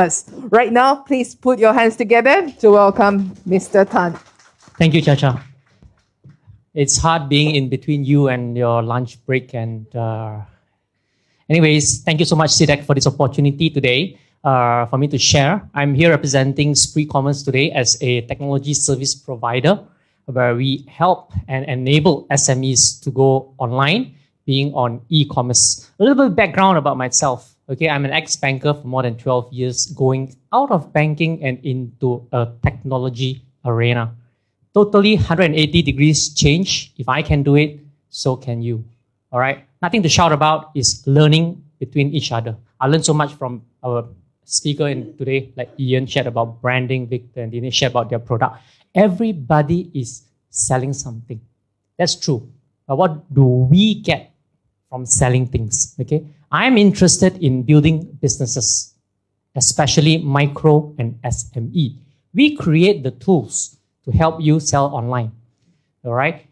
Right now, please put your hands together to welcome Mr. Tan. Thank you, Chacha. It's hard being in between you and your lunch break. And anyways, thank you so much, SIDEC, for this opportunity today for me to share. I'm here representing Sprii Commerce today as a technology service provider where we help and enable SMEs to go online, being on e-commerce. A little bit of background about myself. Okay, I'm an ex-banker for more than 12 years, going out of banking and into a technology arena. Totally 180 degrees change. If I can do it, so can you. All right. Nothing to shout about, is learning between each other. I learned so much from our speaker in today, like Ian shared about branding, Victor and Dinesh shared about their product. Everybody is selling something. That's true. But what do we get from selling things? Okay. I'm interested in building businesses, especially micro and SME. We create the tools to help you sell online. All right.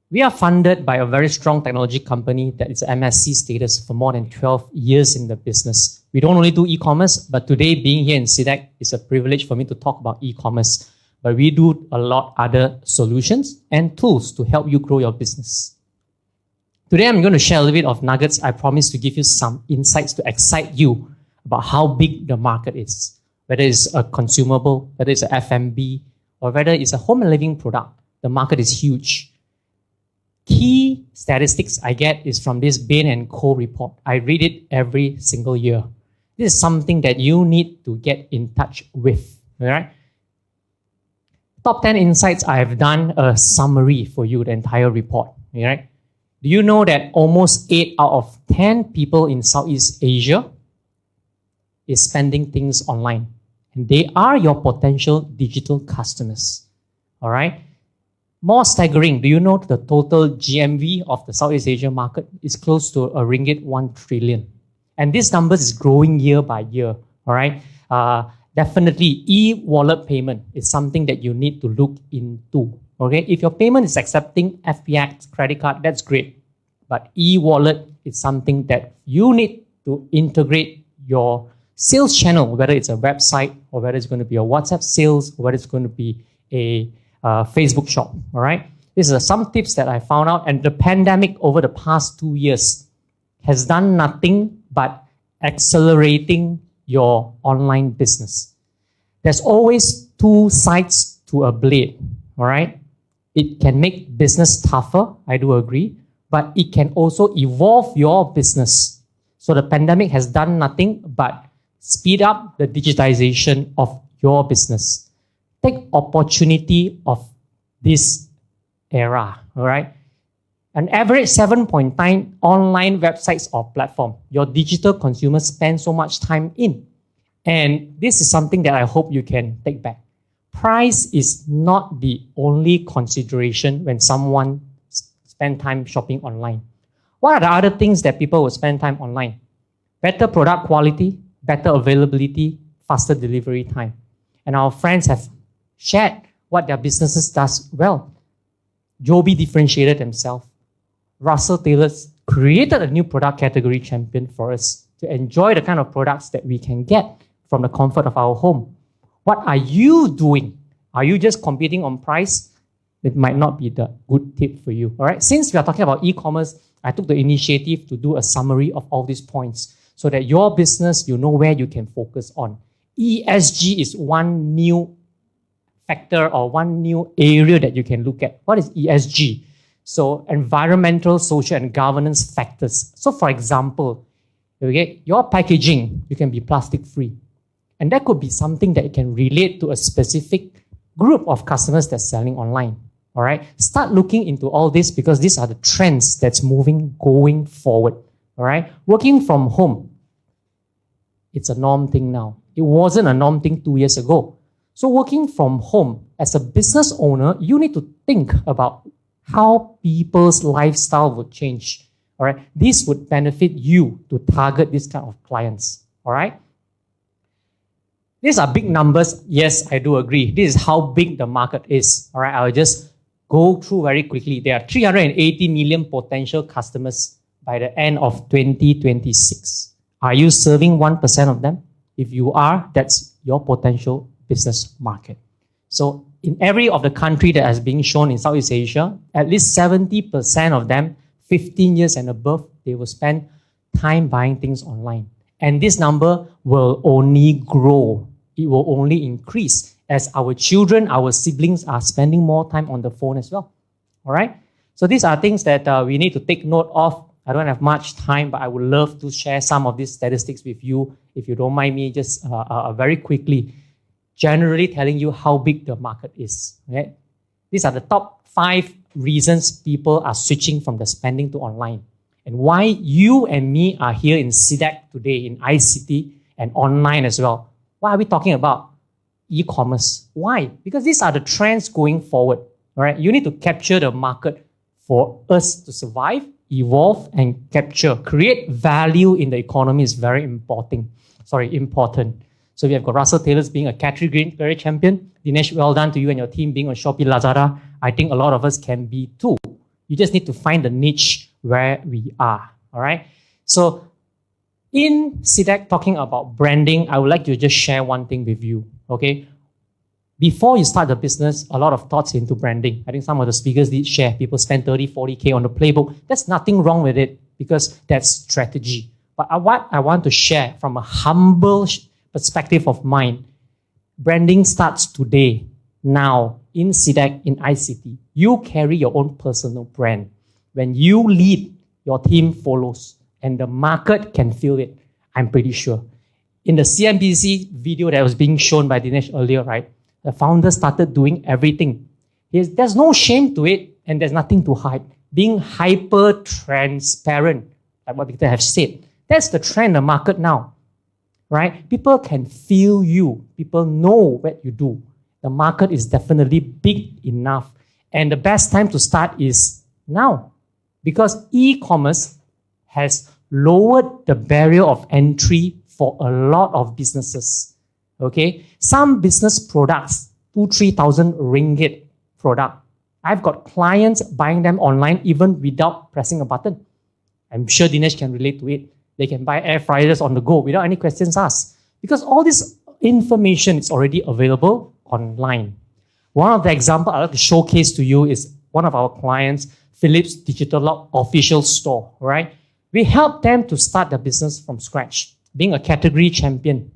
We are funded by a very strong technology company that is MSC status for more than 12 years in the business. We don't only do e-commerce, but today being here in SIDEC is a privilege for me to talk about e-commerce. But we do a lot other solutions and tools to help you grow your business. Today, I'm going to share a little bit of nuggets. I promise to give you some insights to excite you about how big the market is. Whether it's a consumable, whether it's a F&B, or whether it's a home and living product, the market is huge. Key statistics I get is from this Bain & Co. report. I read it every single year. This is something that you need to get in touch with. All right? Top 10 insights, I have done a summary for you, the entire report. All right? Do you know that almost 8 out of 10 people in Southeast Asia is spending things online? And they are your potential digital customers. All right? More staggering, do you know the total GMV of the Southeast Asia market is close to ringgit 1 trillion? And this number is growing year by year. All right? Definitely, e-wallet payment is something that you need to look into. Okay, if your payment is accepting FPX, credit card, that's great. But e-wallet is something that you need to integrate your sales channel, whether it's a website or whether it's going to be a WhatsApp sales or whether it's going to be a Facebook shop. All right, these are some tips that I found out. And the pandemic over the past 2 years has done nothing but accelerating your online business. There's always two sides to a blade. All right. It can make business tougher, I do agree, but it can also evolve your business. So the pandemic has done nothing but speed up the digitization of your business. Take opportunity of this era, all right? An average 7.9 online websites or platform. Your digital consumers spend so much time in. And this is something that I hope you can take back. Price is not the only consideration when someone spends time shopping online. What are the other things that people will spend time online? Better product quality, better availability, faster delivery time. And our friends have shared what their businesses does well. Joby differentiated themselves. Russell Taylor's created a new product category champion for us to enjoy the kind of products that we can get from the comfort of our home. What are you doing? Are you just competing on price? It might not be the good tip for you. All right. Since we are talking about e-commerce, I took the initiative to do a summary of all these points so that your business, you know where you can focus on. ESG is one new factor or one new area that you can look at. What is ESG? So environmental, social, and governance factors. So for example, okay, your packaging, you can be plastic free. And that could be something that can relate to a specific group of customers that's selling online. All right. Start looking into all this because these are the trends that's moving going forward. All right. Working from home. It's a norm thing now. It wasn't a norm thing 2 years ago. So working from home as a business owner, you need to think about how people's lifestyle would change. All right. This would benefit you to target this kind of clients. All right. These are big numbers. Yes, I do agree. This is how big the market is. All right, I'll just go through very quickly. There are 380 million potential customers by the end of 2026. Are you serving 1% of them? If you are, that's your potential business market. So in every of the country that has been shown in Southeast Asia, at least 70% of them, 15 years and above, they will spend time buying things online. And this number will only grow. It will only increase as our children, our siblings are spending more time on the phone as well. All right? So these are things that we need to take note of. I don't have much time, but I would love to share some of these statistics with you. If you don't mind me, just very quickly, generally telling you how big the market is. Okay? These are the top 5 reasons people are switching from the spending to online. And why you and me are here in SIDEC today, in ICT and online as well. Why are we talking about e-commerce? Why? Because these are the trends going forward. All right? You need to capture the market for us to survive, evolve, and capture. Create value in the economy is very important. So we have got Russell Taylor's being a category champion. Dinesh, well done to you and your team being on Shopee, Lazada. I think a lot of us can be too. You just need to find the niche where we are. All right? So in SIDEC talking about branding, I would like to just share one thing with you. Okay? Before you start the business, a lot of thoughts into branding. I think some of the speakers did share. People spend 30, 40K on the playbook. There's nothing wrong with it because that's strategy. But what I want to share from a humble perspective of mine, branding starts today, now, in SIDEC, in ICT. You carry your own personal brand. When you lead, your team follows. And the market can feel it, I'm pretty sure. In the CNBC video that was being shown by Dinesh earlier, right? The founder started doing everything. There's no shame to it, and there's nothing to hide. Being hyper-transparent, like what Victor have said. That's the trend in the market now, right? People can feel you. People know what you do. The market is definitely big enough. And the best time to start is now. Because e-commerce has lowered the barrier of entry for a lot of businesses. Okay? Some business products, 2,000-3,000 ringgit product. I've got clients buying them online even without pressing a button. I'm sure Dinesh can relate to it. They can buy air fryers on the go without any questions asked. Because all this information is already available online. One of the examples I'd like to showcase to you is one of our clients, Philips Digital Lock official store, right? We help them to start the business from scratch, being a category champion.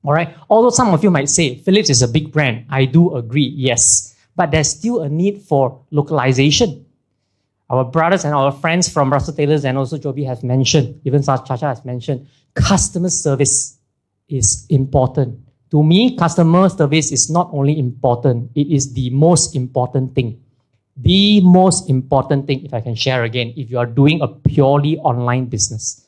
All right. Although some of you might say, Philips is a big brand. I do agree, yes. But there's still a need for localization. Our brothers and our friends from Russell Taylor's and also Joby have mentioned, even Chacha has mentioned, customer service is important. To me, customer service is not only important, it is the most important thing. The most important thing, if I can share again, if you are doing a purely online business.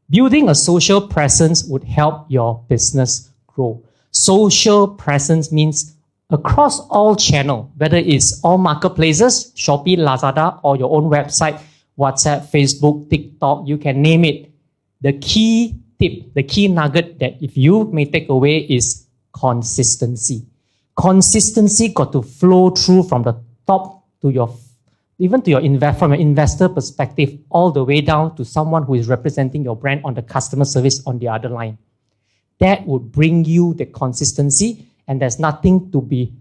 Building a social presence would help your business grow. Social presence means across all channels, whether it's all marketplaces, Shopee, Lazada, or your own website, WhatsApp, Facebook, TikTok, you can name it. The key tip, the key nugget that if you may take away is consistency. Consistency got to flow through from the top to your, even to your from an investor perspective, all the way down to someone who is representing your brand on the customer service on the other line. That would bring you the consistency, and there's nothing to be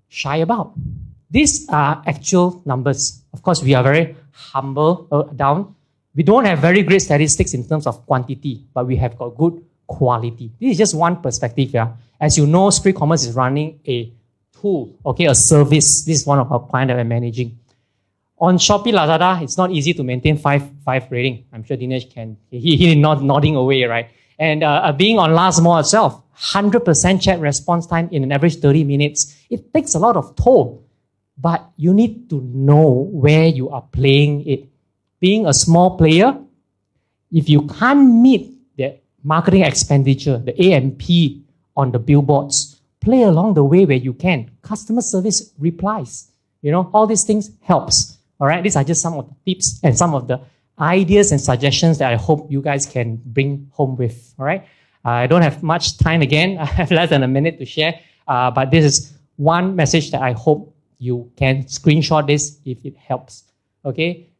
shy about. These are actual numbers. Of course, we are very humble down. We don't have very great statistics in terms of quantity, but we have got good quality. This is just one perspective. Yeah. As you know, Sprii Commerce is running a tool, okay, a service. This is one of our clients that we're managing. On Shopee, Lazada, it's not easy to maintain 5 rating. I'm sure Dinesh can. He's nodding away, right? And being on Last Mall itself, 100% chat response time in an average 30 minutes. It takes a lot of toll, but you need to know where you are playing it. Being a small player, if you can't meet the marketing expenditure, the A&P on the billboards, play along the way where you can. Customer service replies. You know, all these things helps. All right, these are just some of the tips and some of the ideas and suggestions that I hope you guys can bring home with. All right, I don't have much time again. I have less than a minute to share, but this is one message that I hope you can screenshot this if it helps. Okay,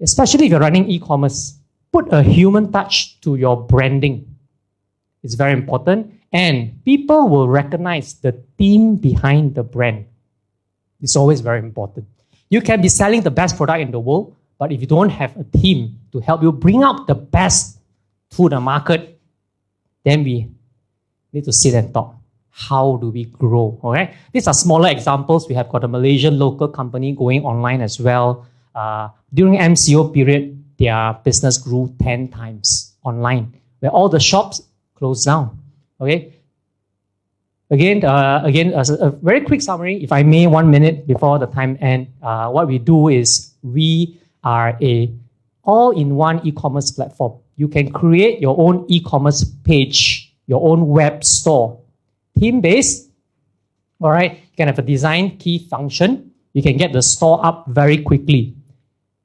especially if you're running e-commerce. put a human touch to your branding. It's very important. And people will recognize the team behind the brand. It's always very important. You can be selling the best product in the world, but if you don't have a team to help you bring out the best to the market, then we need to sit and talk. How do we grow? Okay? These are smaller examples. We have got a Malaysian local company going online as well. During MCO period, their business grew 10 times online, where all the shops closed down. Okay? Again, as a very quick summary, if I may, 1 minute before the time end, what we do is we are a all-in-one e-commerce platform. You can create your own e-commerce page, your own web store, team-based. All right, you can have a design key function. You can get the store up very quickly.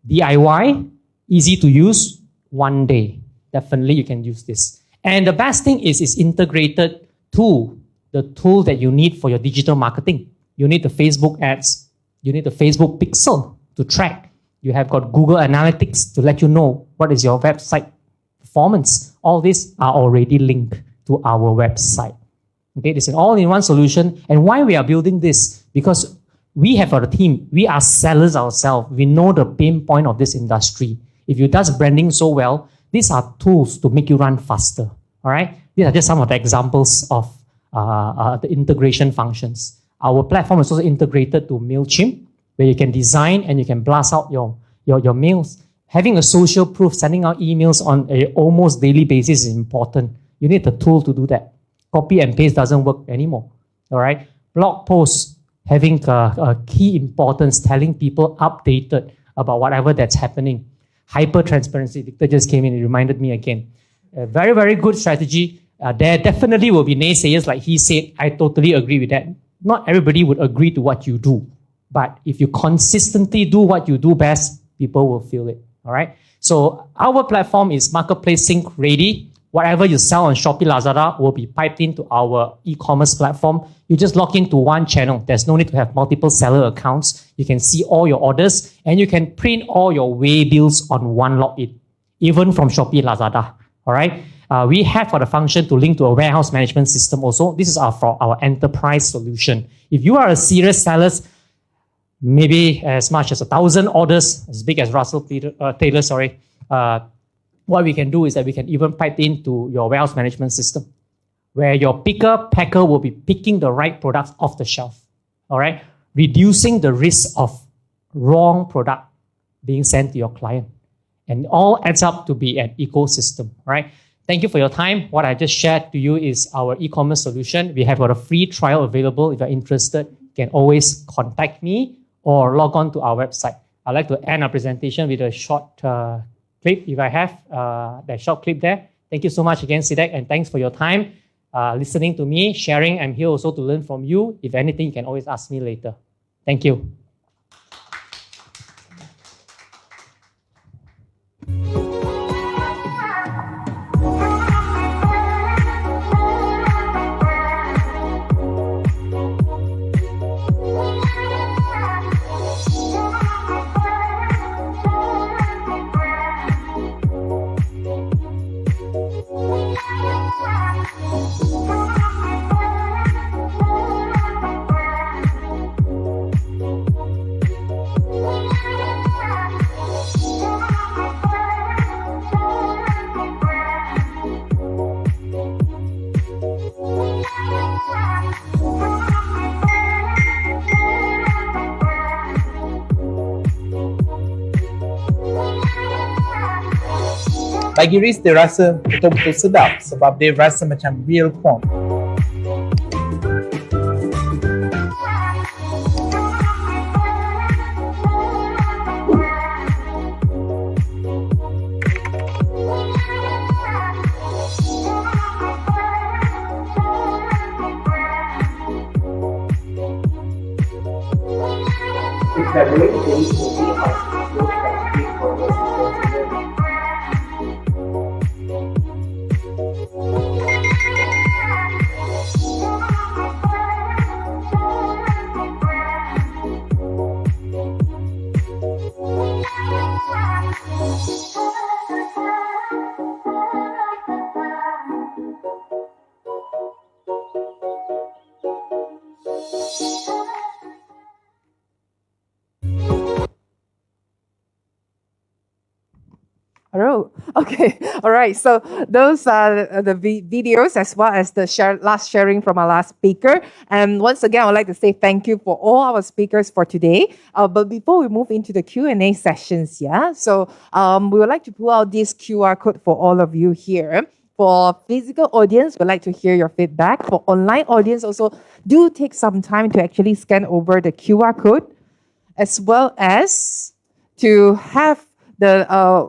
DIY, easy to use, 1 day. Definitely you can use this. And the best thing is it's integrated to the tool that you need for your digital marketing. You need the Facebook ads. You need the Facebook pixel to track. You have got Google Analytics to let you know what is your website performance. All these are already linked to our website. Okay, this is an all-in-one solution. And why we are building this? Because we have our team. We are sellers ourselves. We know the pain point of this industry. If you does branding so well, these are tools to make you run faster. All right, these are just some of the examples of the integration functions. Our platform is also integrated to MailChimp, where you can design and you can blast out your mails. Having a social proof, sending out emails on a almost daily basis is important. You need the tool to do that. Copy and paste doesn't work anymore. All right. Blog posts having a key importance, telling people updated about whatever that's happening. Hyper transparency. Victor just came in and reminded me again. A very, very good strategy. There definitely will be naysayers, like he said. I totally agree with that. Not everybody would agree to what you do. But if you consistently do what you do best, people will feel it. All right. So our platform is Marketplace Sync ready. Whatever you sell on Shopee, Lazada will be piped into our e-commerce platform. You just log into one channel. There's no need to have multiple seller accounts. You can see all your orders and you can print all your way bills on one login, even from Shopee, Lazada. All right. We have for the function to link to a warehouse management system also. This is for our enterprise solution. If you are a serious seller, maybe as much as 1,000 orders, as big as Russell Taylor, what we can do is that we can even pipe into your warehouse management system, where your packer will be picking the right products off the shelf. All right, reducing the risk of wrong product being sent to your client, and all adds up to be an ecosystem. All right. Thank you for your time. What I just shared to you is our e-commerce solution. We have got a free trial available. If you're interested, you can always contact me or log on to our website. I'd like to end our presentation with a short clip, if I have that short clip there. Thank you so much again, SIDEC, and thanks for your time listening to me, sharing. I'm here also to learn from you. If anything, you can always ask me later. Thank you. Bagi Riz, dia rasa betul-betul sedap sebab dia rasa macam real corn. February, days will be our growth strategy for this responsibility. Oh, okay. All right. So those are the videos as well as the last sharing from our last speaker. And once again, I would like to say thank you for all our speakers for today. But before we move into the Q&A sessions, so we would like to pull out this QR code for all of you here. For physical audience, we'd like to hear your feedback. For online audience, also do take some time to actually scan over the QR code, as well as to have the